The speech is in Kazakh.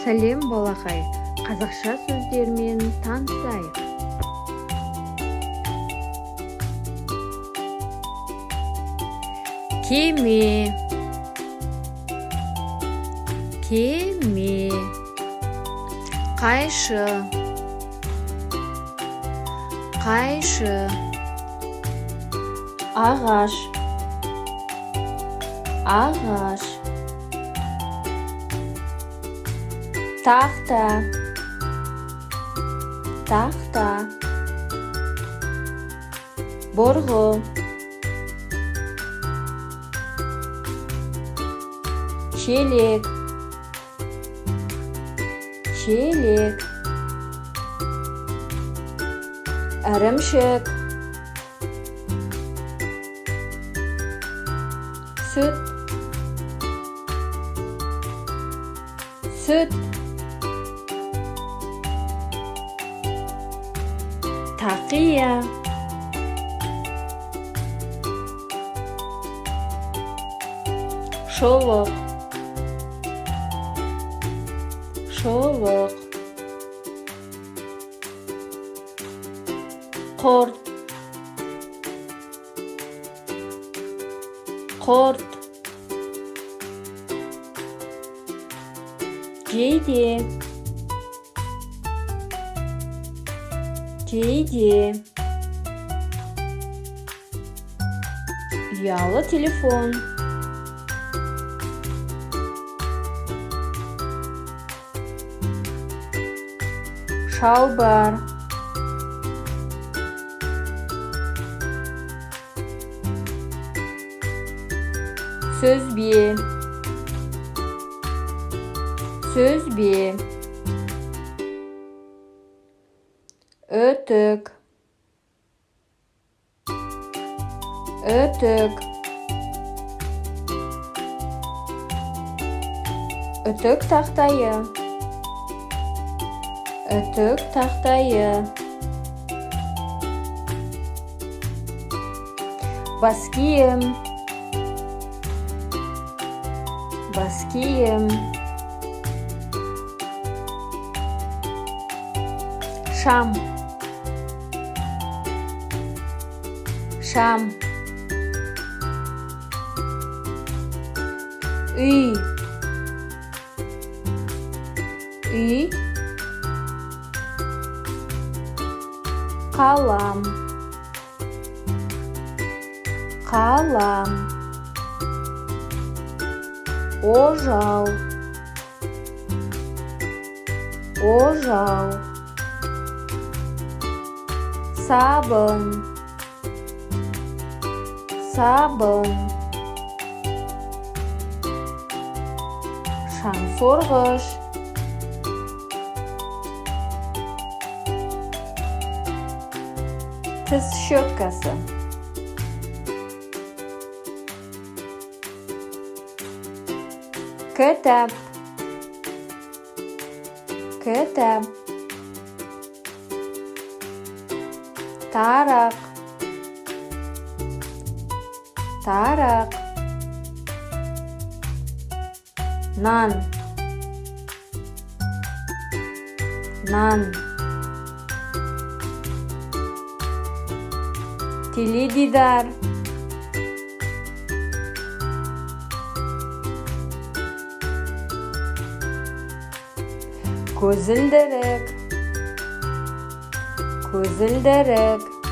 Сәлем балақай, қазақша сөздермен танысайық. Кеме, кеме. Қайшы, қайшы. Ағаш, ағаш. Тақта, тақта. Бұрғы, шелек, шелек. Ірімшік, сүт, сүт. Тақия, шолық, шолық. Құрт, құрт. Жейде, жейде. Ұялы телефон, шалбар, сөзбе, сөзбе. Өтік, өтік. Үтік тақтайы, үтік тақтайы. Бас киім, бас киім. Шам, шам. Үй, үй. Қалам, қалам. Ожау, ожау. Сабын, сабын. Шаңсорғыш, тіс щеткасы. Кітап, кітап. Тарақ, тарақ. Нан, нан. Теледидар, көзілдірік, көзілдірік.